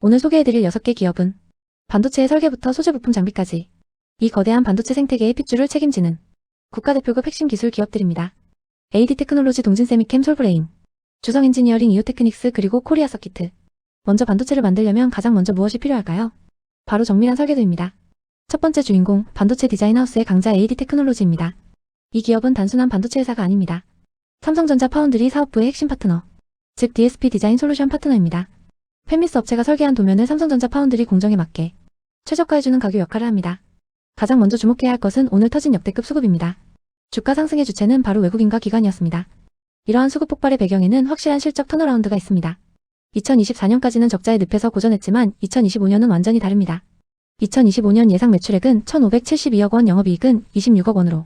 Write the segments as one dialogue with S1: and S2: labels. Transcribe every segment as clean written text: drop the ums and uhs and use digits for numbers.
S1: 오늘 소개해드릴 6개 기업은 반도체의 설계부터 소재 부품 장비까지 이 거대한 반도체 생태계의 핏줄을 책임지는 국가대표급 핵심 기술 기업들입니다. AD테크놀로지, 동진세미캠, 솔브레인, 주성엔지니어링, 이오테크닉스, 그리고 코리아서키트. 먼저 반도체를 만들려면 가장 먼저 무엇이 필요할까요? 바로 정밀한 설계도입니다. 첫 번째 주인공, 반도체 디자인 하우스의 강자 AD테크놀로지입니다. 이 기업은 단순한 반도체 회사가 아닙니다. 삼성전자 파운드리 사업부의 핵심 파트너, 즉 DSP 디자인 솔루션 파트너입니다. 팹리스 업체가 설계한 도면을 삼성전자 파운드리 공정에 맞게 최적화해주는 가교 역할을 합니다. 가장 먼저 주목해야 할 것은 오늘 터진 역대급 수급입니다. 주가 상승의 주체는 바로 외국인과 기관이었습니다. 이러한 수급 폭발의 배경에는 확실한 실적 턴어라운드가 있습니다. 2024년까지는 적자의 늪에서 고전했지만 2025년은 완전히 다릅니다. 2025년 예상 매출액은 1,572억 원, 영업이익은 26억 원으로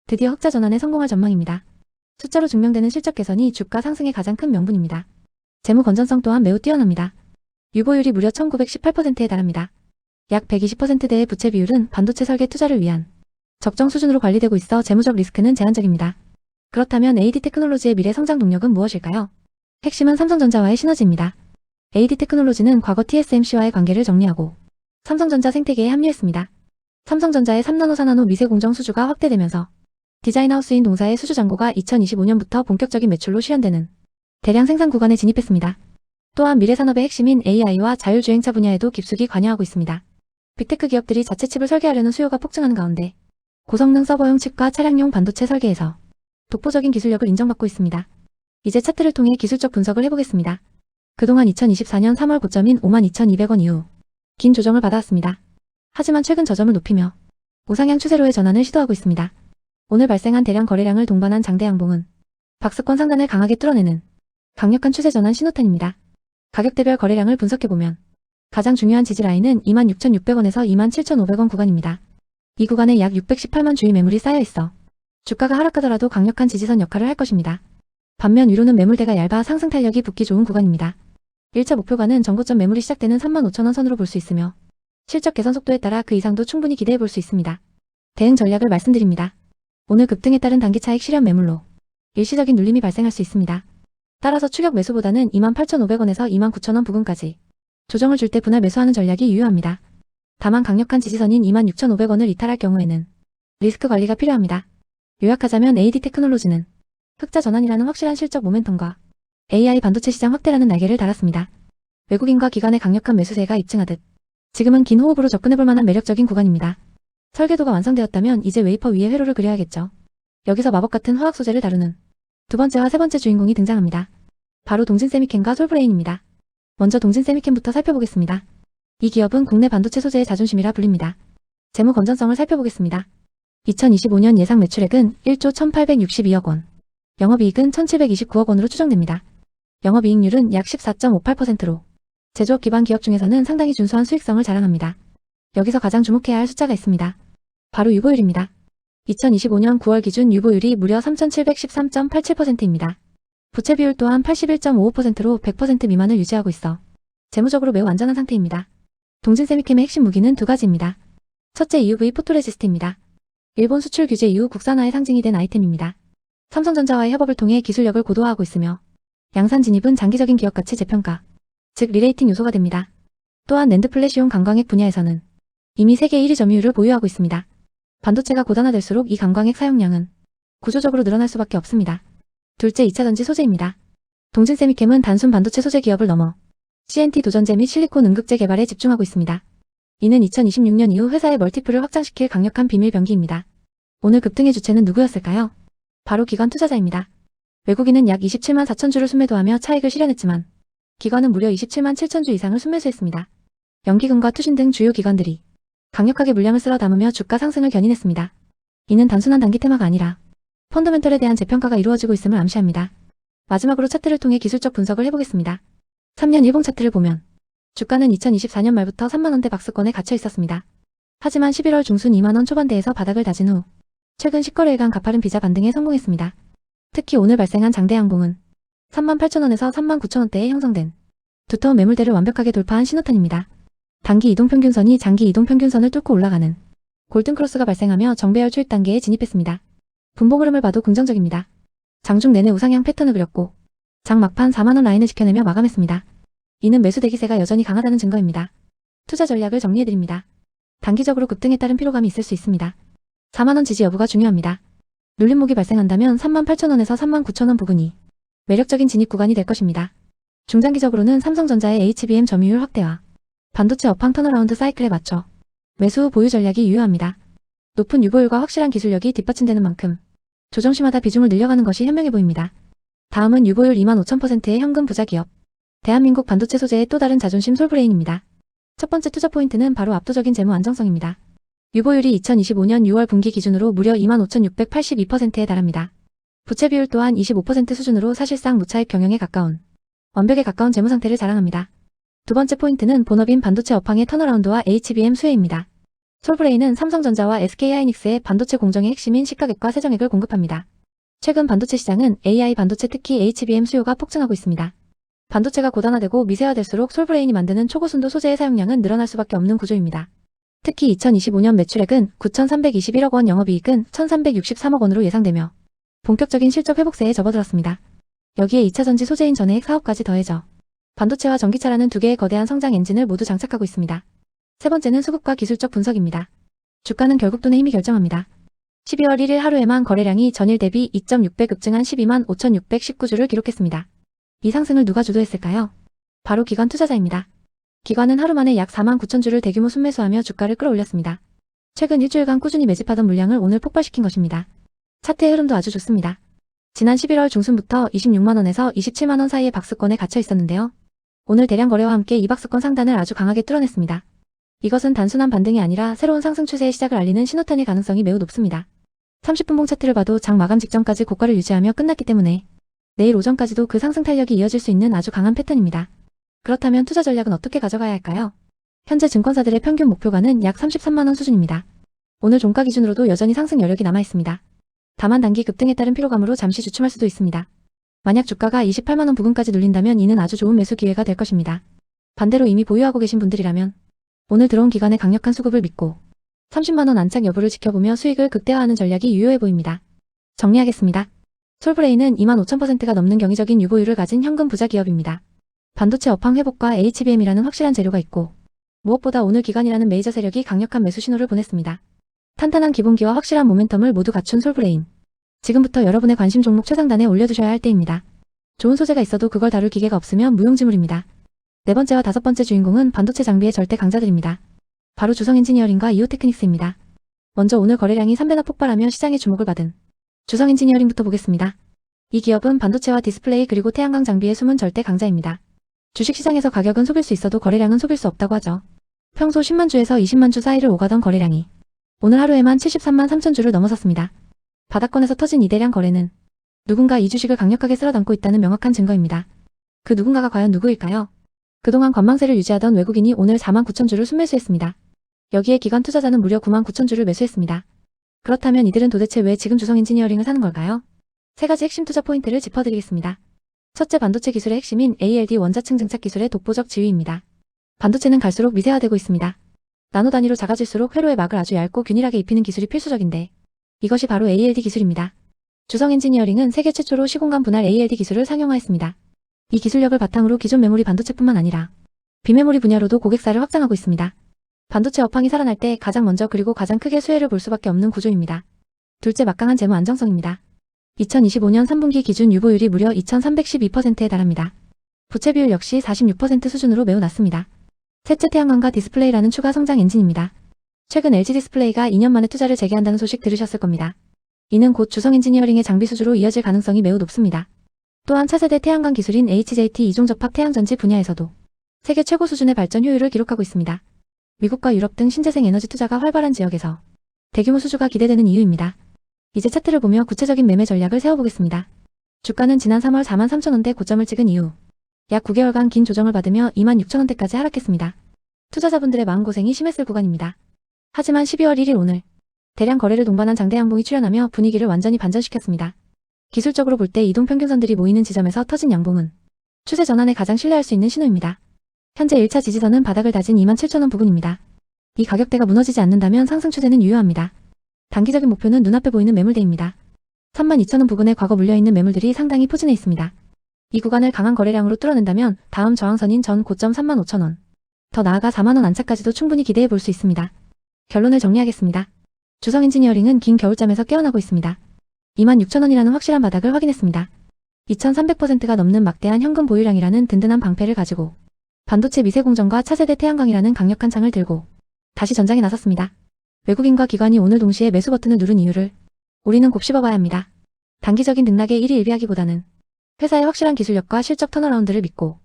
S1: 드디어 흑자 전환에 성공할 전망입니다. 숫자로 증명되는 실적 개선이 주가 상승의 가장 큰 명분입니다. 재무 건전성 또한 매우 뛰어납니다. 유보율이 무려 1918%에 달합니다. 약 120%대의 부채 비율은 반도체 설계 투자를 위한 적정 수준으로 관리되고 있어 재무적 리스크는 제한적입니다. 그렇다면 AD테크놀로지의 미래 성장 동력은 무엇일까요? 핵심은 삼성전자와의 시너지입니다. AD테크놀로지는 과거 TSMC와의 관계를 정리하고 삼성전자 생태계에 합류했습니다. 삼성전자의 3나노, 4나노 미세 공정 수주가 확대되면서 디자인하우스인 동사의 수주 잔고가 2025년부터 본격적인 매출로 실현되는 대량 생산 구간에 진입했습니다. 또한 미래 산업의 핵심인 AI와 자율주행차 분야에도 깊숙이 관여하고 있습니다. 빅테크 기업들이 자체 칩을 설계하려는 수요가 폭증하는 가운데 고성능 서버용 칩과 차량용 반도체 설계에서 독보적인 기술력을 인정받고 있습니다. 이제 차트를 통해 기술적 분석을 해보겠습니다. 그동안 2024년 3월 고점인 52,200원 이후 긴 조정을 받아왔습니다. 하지만 최근 저점을 높이며 우상향 추세로의 전환을 시도하고 있습니다. 오늘 발생한 대량 거래량을 동반한 장대 양봉은 박스권 상단을 강하게 뚫어내는 강력한 추세 전환 신호탄입니다. 가격대별 거래량을 분석해보면 가장 중요한 지지 라인은 26,600원에서 27,500원 구간입니다. 이 구간에 약 618만 주의 매물이 쌓여있어 주가가 하락하더라도 강력한 지지선 역할을 할 것입니다. 반면 위로는 매물대가 얇아 상승 탄력이 붙기 좋은 구간입니다. 1차 목표가는 전고점 매물이 시작되는 35,000원 선으로 볼 수 있으며 실적 개선 속도에 따라 그 이상도 충분히 기대해 볼 수 있습니다. 대응 전략을 말씀드립니다. 오늘 급등에 따른 단기 차익 실현 매물로 일시적인 눌림이 발생할 수 있습니다. 따라서 추격 매수보다는 28,500원에서 29,000원 부근까지 조정을 줄 때 분할 매수하는 전략이 유효합니다. 다만 강력한 지지선인 26,500원을 이탈할 경우에는 리스크 관리가 필요합니다. 요약하자면 AD테크놀로지는 흑자 전환이라는 확실한 실적 모멘텀과 AI 반도체 시장 확대라는 날개를 달았습니다. 외국인과 기관의 강력한 매수세가 입증하듯 지금은 긴 호흡으로 접근해볼 만한 매력적인 구간입니다. 설계도가 완성되었다면 이제 웨이퍼 위에 회로를 그려야겠죠. 여기서 마법 같은 화학 소재를 다루는 두 번째와 세 번째 주인공이 등장합니다. 바로 동진세미캠과 솔브레인입니다. 먼저 동진세미캠부터 살펴보겠습니다. 이 기업은 국내 반도체 소재의 자존심이라 불립니다. 재무 건전성을 살펴보겠습니다. 2025년 예상 매출액은 1조 1,862억 원, 영업이익은 1,729억 원으로 추정됩니다. 영업이익률은 약 14.58%로 제조업 기반 기업 중에서는 상당히 준수한 수익성을 자랑합니다. 여기서 가장 주목해야 할 숫자가 있습니다. 바로 유보율입니다. 2025년 9월 기준 유보율이 무려 3,713.87%입니다. 부채 비율 또한 81.55%로 100% 미만을 유지하고 있어 재무적으로 매우 안전한 상태입니다. 동진세미캠의 핵심 무기는 두 가지입니다. 첫째, EUV 포토레지스트입니다. 일본 수출 규제 이후 국산화의 상징이 된 아이템입니다. 삼성전자와의 협업을 통해 기술력을 고도화하고 있으며 양산 진입은 장기적인 기업 가치 재평가, 즉 리레이팅 요소가 됩니다. 또한 낸드 플래시용 강광핵 분야에서는 이미 세계 1위 점유율을 보유하고 있습니다. 반도체가 고단화될수록 이 강광핵 사용량은 구조적으로 늘어날 수밖에 없습니다. 둘째, 2차 전지 소재입니다. 동진세미캠은 단순 반도체 소재 기업을 넘어 CNT 도전제 및 실리콘 응급제 개발에 집중하고 있습니다. 이는 2026년 이후 회사의 멀티플을 확장시킬 강력한 비밀 병기입니다. 오늘 급등의 주체는 누구였을까요? 바로 기관 투자자입니다. 외국인은 약 27만 4천 주를 순매도하며 차익을 실현했지만 기관은 무려 27만 7천 주 이상을 순매수했습니다. 연기금과 투신 등 주요 기관들이 강력하게 물량을 쓸어 담으며 주가 상승을 견인했습니다. 이는 단순한 단기 테마가 아니라 펀더멘털에 대한 재평가가 이루어지고 있음을 암시합니다. 마지막으로 차트를 통해 기술적 분석을 해보겠습니다. 3년 일봉 차트를 보면 주가는 2024년 말부터 3만원대 박스권에 갇혀 있었습니다. 하지만 11월 중순 2만원 초반대에서 바닥을 다진 후 최근 10거래일간 가파른 비자 반등에 성공했습니다. 특히 오늘 발생한 장대 양봉은 38,000원에서 39,000원대에 형성된 두터운 매물대를 완벽하게 돌파한 신호탄입니다. 단기 이동평균선이 장기 이동평균선을 뚫고 올라가는 골든크로스가 발생하며 정배열 초입 단계에 진입했습니다. 분봉 흐름을 봐도 긍정적입니다. 장중 내내 우상향 패턴을 그렸고 장 막판 4만원 라인을 지켜내며 마감했습니다. 이는 매수 대기세가 여전히 강하다는 증거입니다. 투자 전략을 정리해드립니다. 단기적으로 급등에 따른 피로감이 있을 수 있습니다. 4만원 지지 여부가 중요합니다. 눌림목이 발생한다면 38,000원에서 39,000원 부근이 매력적인 진입 구간이 될 것입니다. 중장기적으로는 삼성전자의 HBM 점유율 확대와 반도체 업황 턴어라운드 사이클에 맞춰 매수 후 보유 전략이 유효합니다. 높은 유보율과 확실한 기술력이 뒷받침되는 만큼 조정시마다 비중을 늘려가는 것이 현명해 보입니다. 다음은 유보율 25,000%의 현금 부자 기업. 대한민국 반도체 소재의 또 다른 자존심 솔브레인입니다. 첫 번째 투자 포인트는 바로 압도적인 재무 안정성입니다. 유보율이 2025년 6월 분기 기준으로 무려 25,682%에 달합니다. 부채 비율 또한 25% 수준으로 사실상 무차익 경영에 가까운 완벽에 가까운 재무 상태를 자랑합니다. 두 번째 포인트는 본업인 반도체 업황의 턴어라운드와 HBM 수혜입니다. 솔브레인은 삼성전자와 SK하이닉스의 반도체 공정의 핵심인 시가객과 세정액을 공급합니다. 최근 반도체 시장은 AI 반도체 특히 HBM 수요가 폭증하고 있습니다. 반도체가 고단화되고 미세화될수록 솔브레인이 만드는 초고순도 소재의 사용량은 늘어날 수밖에 없는 구조입니다. 특히 2025년 매출액은 9,321억 원, 영업이익은 1,363억 원으로 예상되며 본격적인 실적 회복세에 접어들었습니다. 여기에 2차전지 소재인 전해액 사업까지 더해져 반도체와 전기차라는 두 개의 거대한 성장 엔진을 모두 장착하고 있습니다. 세 번째는 수급과 기술적 분석입니다. 주가는 결국 돈의 힘이 결정합니다. 12월 1일 하루에만 거래량이 전일 대비 2.6배 급증한 12만 5,619주를 기록했습니다. 이 상승을 누가 주도했을까요? 바로 기관 투자자입니다. 기관은 하루 만에 약 4만 9천 주를 대규모 순매수하며 주가를 끌어올렸습니다. 최근 일주일간 꾸준히 매집하던 물량을 오늘 폭발시킨 것입니다. 차트의 흐름도 아주 좋습니다. 지난 11월 중순부터 26만원에서 27만원 사이의 박스권에 갇혀 있었는데요. 오늘 대량 거래와 함께 이 박스권 상단을 아주 강하게 뚫어냈습니다. 이것은 단순한 반등이 아니라 새로운 상승 추세의 시작을 알리는 신호탄일 가능성이 매우 높습니다. 30분봉 차트를 봐도 장 마감 직전까지 고가를 유지하며 끝났기 때문에 내일 오전까지도 그 상승 탄력이 이어질 수 있는 아주 강한 패턴입니다. 그렇다면 투자 전략은 어떻게 가져가야 할까요? 현재 증권사들의 평균 목표가는 약 33만원 수준입니다. 오늘 종가 기준으로도 여전히 상승 여력이 남아있습니다. 다만 단기 급등에 따른 피로감으로 잠시 주춤할 수도 있습니다. 만약 주가가 28만원 부근까지 눌린다면 이는 아주 좋은 매수 기회가 될 것입니다. 반대로 이미 보유하고 계신 분들이라면 오늘 들어온 기관의 강력한 수급을 믿고 30만원 안착 여부를 지켜보며 수익을 극대화하는 전략이 유효해 보입니다. 정리하겠습니다. 솔브레인은 25,000%가 넘는 경이적인 유보율을 가진 현금 부자 기업입니다. 반도체 업황 회복과 HBM이라는 확실한 재료가 있고 무엇보다 오늘 기관이라는 메이저 세력이 강력한 매수 신호를 보냈습니다. 탄탄한 기본기와 확실한 모멘텀을 모두 갖춘 솔브레인. 지금부터 여러분의 관심 종목 최상단에 올려두셔야 할 때입니다. 좋은 소재가 있어도 그걸 다룰 기계가 없으면 무용지물입니다. 네 번째와 다섯 번째 주인공은 반도체 장비의 절대 강자들입니다. 바로 주성엔지니어링과 이오테크닉스입니다. 먼저 오늘 거래량이 3배나 폭발하며 시장의 주목을 받은 주성엔지니어링부터 보겠습니다. 이 기업은 반도체와 디스플레이 그리고 태양광 장비의 숨은 절대 강자입니다. 주식시장에서 가격은 속일 수 있어도 거래량은 속일 수 없다고 하죠. 평소 10만 주에서 20만 주 사이를 오가던 거래량이 오늘 하루에만 73만 3천 주를 넘어섰습니다. 바닥권에서 터진 이 대량 거래는 누군가 이 주식을 강력하게 쓸어담고 있다는 명확한 증거입니다. 그 누군가가 과연 누구일까요? 그동안 관망세를 유지하던 외국인이 오늘 4만 9천 주를 순매수했습니다. 여기에 기관 투자자는 무려 9만 9천 주를 매수했습니다. 그렇다면 이들은 도대체 왜 지금 주성엔지니어링을 사는 걸까요? 세 가지 핵심 투자 포인트를 짚어드리겠습니다. 첫째, 반도체 기술의 핵심인 ALD 원자층 증착 기술의 독보적 지위입니다. 반도체는 갈수록 미세화되고 있습니다. 나노 단위로 작아질수록 회로의 막을 아주 얇고 균일하게 입히는 기술이 필수적인데 이것이 바로 ALD 기술입니다. 주성엔지니어링은 세계 최초로 시공간 분할 ALD 기술을 상용화했습니다. 이 기술력을 바탕으로 기존 메모리 반도체뿐만 아니라 비메모리 분야로도 고객사를 확장하고 있습니다. 반도체 업황이 살아날 때 가장 먼저 그리고 가장 크게 수혜를 볼 수밖에 없는 구조입니다. 둘째, 막강한 재무 안정성입니다. 2025년 3분기 기준 유보율이 무려 2,312%에 달합니다. 부채 비율 역시 46% 수준으로 매우 낮습니다. 셋째, 태양광과 디스플레이라는 추가 성장 엔진입니다. 최근 LG 디스플레이가 2년 만에 투자를 재개한다는 소식 들으셨을 겁니다. 이는 곧 주성엔지니어링의 장비 수주로 이어질 가능성이 매우 높습니다. 또한 차세대 태양광 기술인 HJT 이종접합 태양전지 분야에서도 세계 최고 수준의 발전 효율을 기록하고 있습니다. 미국과 유럽 등 신재생 에너지 투자가 활발한 지역에서 대규모 수주가 기대되는 이유입니다. 이제 차트를 보며 구체적인 매매 전략을 세워보겠습니다. 주가는 지난 3월 4만 3천원대 고점을 찍은 이후 약 9개월간 긴 조정을 받으며 2만 6천원대까지 하락했습니다. 투자자분들의 마음고생이 심했을 구간입니다. 하지만 12월 1일 오늘 대량 거래를 동반한 장대 양봉이 출현하며 분위기를 완전히 반전시켰습니다. 기술적으로 볼 때 이동평균선들이 모이는 지점에서 터진 양봉은 추세 전환에 가장 신뢰할 수 있는 신호입니다. 현재 1차 지지선은 바닥을 다진 2만 7천원 부근입니다. 이 가격대가 무너지지 않는다면 상승 추세는 유효합니다. 단기적인 목표는 눈앞에 보이는 매물대입니다. 32,000원 부근에 과거 물려있는 매물들이 상당히 포진해 있습니다. 이 구간을 강한 거래량으로 뚫어낸다면 다음 저항선인 전 고점 35,000원. 더 나아가 4만원 안착까지도 충분히 기대해 볼 수 있습니다. 결론을 정리하겠습니다. 주성 엔지니어링은 긴 겨울잠에서 깨어나고 있습니다. 26,000원이라는 확실한 바닥을 확인했습니다. 2300%가 넘는 막대한 현금 보유량이라는 든든한 방패를 가지고 반도체 미세공정과 차세대 태양광이라는 강력한 창을 들고 다시 전장에 나섰습니다. 외국인과 기관이 오늘 동시에 매수 버튼을 누른 이유를 우리는 곱씹어봐야 합니다. 단기적인 등락에 일희일비하기보다는 회사의 확실한 기술력과 실적 턴어라운드를 믿고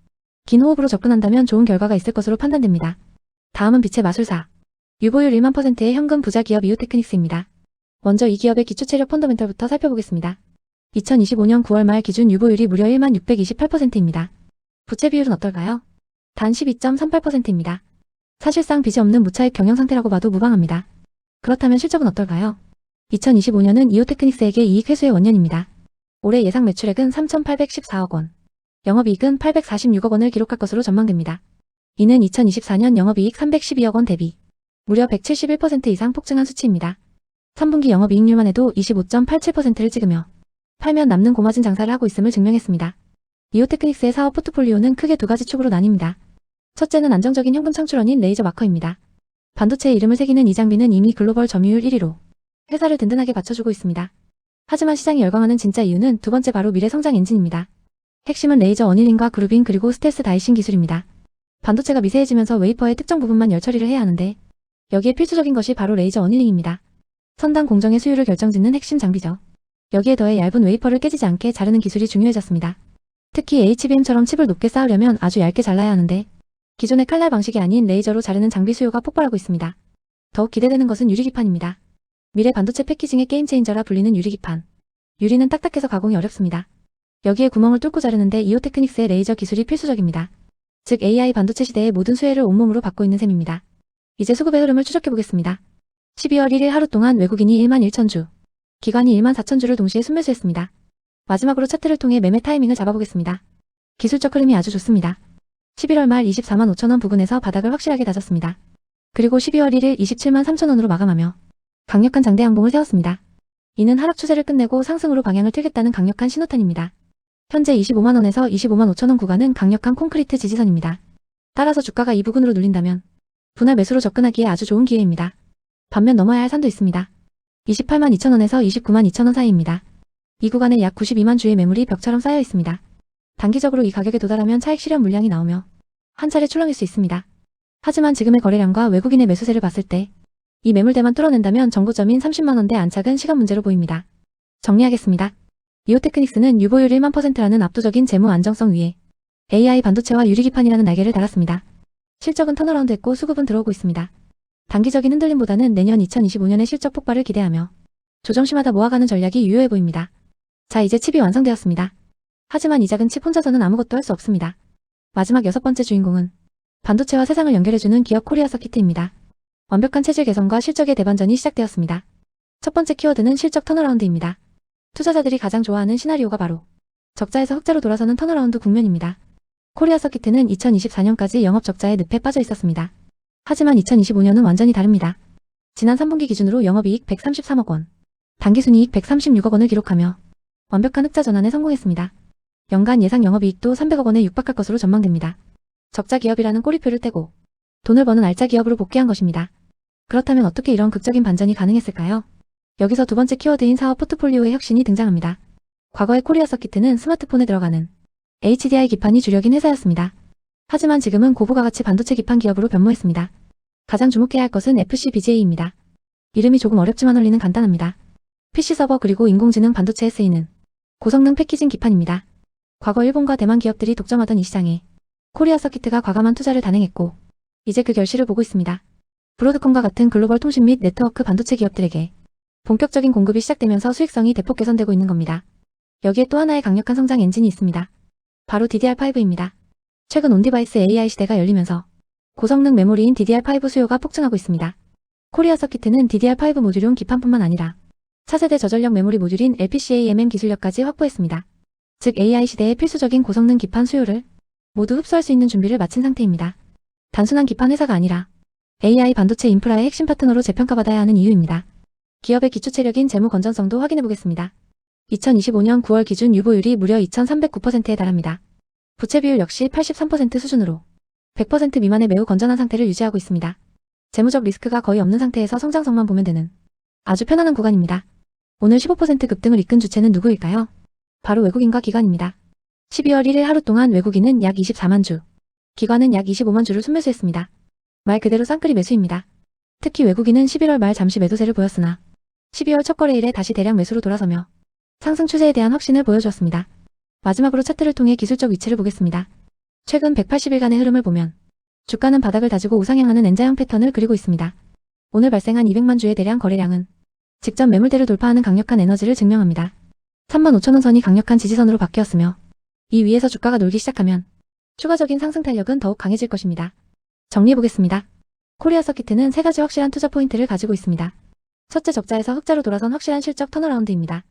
S1: 긴 호흡으로 접근한다면 좋은 결과가 있을 것으로 판단됩니다. 다음은 빛의 마술사. 유보율 1만 %의 현금 부자 기업 이오테크닉스입니다. 먼저 이 기업의 기초체력 펀더멘털부터 살펴보겠습니다. 2025년 9월 말 기준 유보율이 무려 1만 628%입니다. 부채 비율은 어떨까요? 단 12.38%입니다. 사실상 빚이 없는 무차익 경영 상태라고 봐도 무방합니다. 그렇다면 실적은 어떨까요? 2025년은 이오테크닉스에게 이익 회수의 원년입니다. 올해 예상 매출액은 3,814억 원, 영업이익은 846억 원을 기록할 것으로 전망됩니다. 이는 2024년 영업이익 312억 원 대비 무려 171% 이상 폭증한 수치입니다. 3분기 영업이익률만 해도 25.87%를 찍으며 팔면 남는 고마진 장사를 하고 있음을 증명했습니다. 이오테크닉스의 사업 포트폴리오는 크게 두 가지 축으로 나뉩니다. 첫째는 안정적인 현금 창출원인 레이저 마커입니다. 반도체의 이름을 새기는 이 장비는 이미 글로벌 점유율 1위로 회사를 든든하게 받쳐주고 있습니다. 하지만 시장이 열광하는 진짜 이유는 두 번째 바로 미래 성장 엔진입니다. 핵심은 레이저 어닐링과 그루빙 그리고 스텔스 다이싱 기술입니다. 반도체가 미세해지면서 웨이퍼의 특정 부분만 열 처리를 해야 하는데 여기에 필수적인 것이 바로 레이저 어닐링입니다. 선단 공정의 수율을 결정짓는 핵심 장비죠. 여기에 더해 얇은 웨이퍼를 깨지지 않게 자르는 기술이 중요해졌습니다. 특히 HBM처럼 칩을 높게 쌓으려면 아주 얇게 잘라야 하는데 기존의 칼날 방식이 아닌 레이저로 자르는 장비 수요가 폭발하고 있습니다. 더욱 기대되는 것은 유리기판입니다. 미래 반도체 패키징의 게임 체인저라 불리는 유리기판. 유리는 딱딱해서 가공이 어렵습니다. 여기에 구멍을 뚫고 자르는데 이오테크닉스의 레이저 기술이 필수적입니다. 즉 AI 반도체 시대의 모든 수혜를 온몸으로 받고 있는 셈입니다. 이제 수급의 흐름을 추적해보겠습니다. 12월 1일 하루 동안 외국인이 1만 1천주, 기관이 1만 4천주를 동시에 순매수했습니다. 마지막으로 차트를 통해 매매 타이밍을 잡아보겠습니다. 기술적 흐름이 아주 좋습니다. 11월 말 24만 5천원 부근에서 바닥을 확실하게 다졌습니다. 그리고 12월 1일 27만 3천원으로 마감하며 강력한 장대 양봉을 세웠습니다. 이는 하락 추세를 끝내고 상승으로 방향을 틀겠다는 강력한 신호탄입니다. 현재 25만원에서 25만 5천원 구간은 강력한 콘크리트 지지선입니다. 따라서 주가가 이 부근으로 눌린다면 분할 매수로 접근하기에 아주 좋은 기회입니다. 반면 넘어야 할 산도 있습니다. 28만 2천원에서 29만 2천원 사이입니다. 이 구간에 약 92만 주의 매물이 벽처럼 쌓여 있습니다. 단기적으로 이 가격에 도달하면 차익 실현 물량이 나오며 한 차례 출렁일 수 있습니다. 하지만 지금의 거래량과 외국인의 매수세를 봤을 때 이 매물대만 뚫어낸다면 정고점인 30만원대 안착은 시간 문제로 보입니다. 정리하겠습니다. 이오테크닉스는 유보율 1만 %라는 압도적인 재무 안정성 위에 AI 반도체와 유리기판이라는 날개를 달았습니다. 실적은 턴어라운드 했고 수급은 들어오고 있습니다. 단기적인 흔들림보다는 내년 2025년의 실적 폭발을 기대하며 조정시마다 모아가는 전략이 유효해 보입니다. 자, 이제 칩이 완성되었습니다. 하지만 이 작은 칩 혼자서는 아무것도 할 수 없습니다. 마지막 6번째 주인공은 반도체와 세상을 연결해주는 기업 코리아 서키트입니다. 완벽한 체질 개선과 실적의 대반전이 시작되었습니다. 첫 번째 키워드는 실적 턴어라운드입니다. 투자자들이 가장 좋아하는 시나리오가 바로 적자에서 흑자로 돌아서는 턴어라운드 국면입니다. 코리아 서키트는 2024년까지 영업 적자의 늪에 빠져 있었습니다. 하지만 2025년은 완전히 다릅니다. 지난 3분기 기준으로 영업이익 133억 원, 당기순이익 136억 원을 기록하며 완벽한 흑자 전환에 성공했습니다. 연간 예상 영업이익도 300억 원에 육박할 것으로 전망됩니다. 적자 기업이라는 꼬리표를 떼고 돈을 버는 알짜 기업으로 복귀한 것입니다. 그렇다면 어떻게 이런 극적인 반전이 가능했을까요? 여기서 두 번째 키워드인 사업 포트폴리오의 혁신이 등장합니다. 과거의 코리아 서키트는 스마트폰에 들어가는 HDI 기판이 주력인 회사였습니다. 하지만 지금은 고부가가치 반도체 기판 기업으로 변모했습니다. 가장 주목해야 할 것은 FCBGA입니다. 이름이 조금 어렵지만 원리는 간단합니다. PC 서버 그리고 인공지능 반도체에 쓰이는 고성능 패키징 기판입니다. 과거 일본과 대만 기업들이 독점하던 이 시장에 코리아 서키트가 과감한 투자를 단행했고 이제 그 결실을 보고 있습니다. 브로드컴과 같은 글로벌 통신 및 네트워크 반도체 기업들에게 본격적인 공급이 시작되면서 수익성이 대폭 개선되고 있는 겁니다. 여기에 또 하나의 강력한 성장 엔진이 있습니다. 바로 DDR5입니다. 최근 온디바이스 AI 시대가 열리면서 고성능 메모리인 DDR5 수요가 폭증하고 있습니다. 코리아 서키트는 DDR5 모듈용 기판뿐만 아니라 차세대 저전력 메모리 모듈인 LPCAMM 기술력까지 확보했습니다. 즉 AI 시대의 필수적인 고성능 기판 수요를 모두 흡수할 수 있는 준비를 마친 상태입니다. 단순한 기판 회사가 아니라 AI 반도체 인프라의 핵심 파트너로 재평가받아야 하는 이유입니다. 기업의 기초 체력인 재무 건전성도 확인해 보겠습니다. 2025년 9월 기준 유보율이 무려 2309%에 달합니다. 부채 비율 역시 83% 수준으로 100% 미만의 매우 건전한 상태를 유지하고 있습니다. 재무적 리스크가 거의 없는 상태에서 성장성만 보면 되는 아주 편안한 구간입니다. 오늘 15% 급등을 이끈 주체는 누구일까요? 바로 외국인과 기관입니다. 12월 1일 하루 동안 외국인은 약 24만 주, 기관은 약 25만 주를 순매수했습니다. 말 그대로 쌍끌이 매수입니다. 특히 외국인은 11월 말 잠시 매도세를 보였으나 12월 첫 거래일에 다시 대량 매수로 돌아서며 상승 추세에 대한 확신을 보여주었습니다. 마지막으로 차트를 통해 기술적 위치를 보겠습니다. 최근 180일간의 흐름을 보면 주가는 바닥을 다지고 우상향하는 N자형 패턴을 그리고 있습니다. 오늘 발생한 200만 주의 대량 거래량은 직전 매물대를 돌파하는 강력한 에너지를 증명합니다. 35,000원 선이 강력한 지지선으로 바뀌었으며 이 위에서 주가가 놀기 시작하면 추가적인 상승 탄력은 더욱 강해질 것입니다. 정리해보겠습니다. 코리아 서킷은 세 가지 확실한 투자 포인트를 가지고 있습니다. 첫째, 적자에서 흑자로 돌아선 확실한 실적 턴어라운드입니다.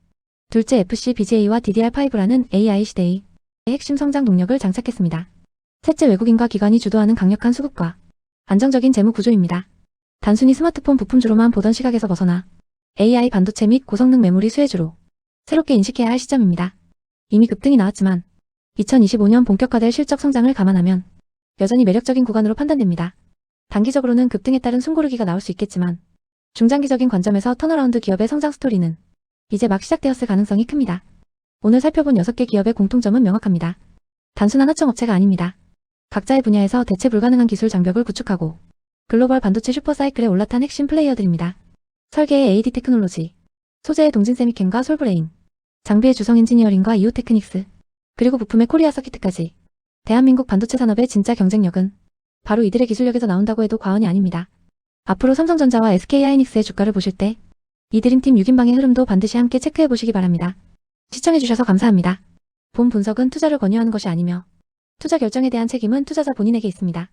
S1: 둘째, FC, BGA와 DDR5라는 AI 시대의 핵심 성장 동력을 장착했습니다. 셋째, 외국인과 기관이 주도하는 강력한 수급과 안정적인 재무 구조입니다. 단순히 스마트폰 부품주로만 보던 시각에서 벗어나 AI 반도체 및 고성능 메모리 수혜주로 새롭게 인식해야 할 시점입니다. 이미 급등이 나왔지만 2025년 본격화될 실적 성장을 감안하면 여전히 매력적인 구간으로 판단됩니다. 단기적으로는 급등에 따른 숨고르기가 나올 수 있겠지만 중장기적인 관점에서 턴어라운드 기업의 성장 스토리는 이제 막 시작되었을 가능성이 큽니다. 오늘 살펴본 6개 기업의 공통점은 명확합니다. 단순한 하청업체가 아닙니다. 각자의 분야에서 대체 불가능한 기술 장벽을 구축하고 글로벌 반도체 슈퍼사이클에 올라탄 핵심 플레이어들입니다. 설계의 AD 테크놀로지, 소재의 동진세미캠과 솔브레인, 장비의 주성 엔지니어링과 이오테크닉스, 그리고 부품의 코리아 서키트까지 대한민국 반도체 산업의 진짜 경쟁력은 바로 이들의 기술력에서 나온다고 해도 과언이 아닙니다. 앞으로 삼성전자와 SK하이닉스의 주가를 보실 때 이 드림팀 6인방의 흐름도 반드시 함께 체크해보시기 바랍니다. 시청해주셔서 감사합니다. 본 분석은 투자를 권유하는 것이 아니며 투자 결정에 대한 책임은 투자자 본인에게 있습니다.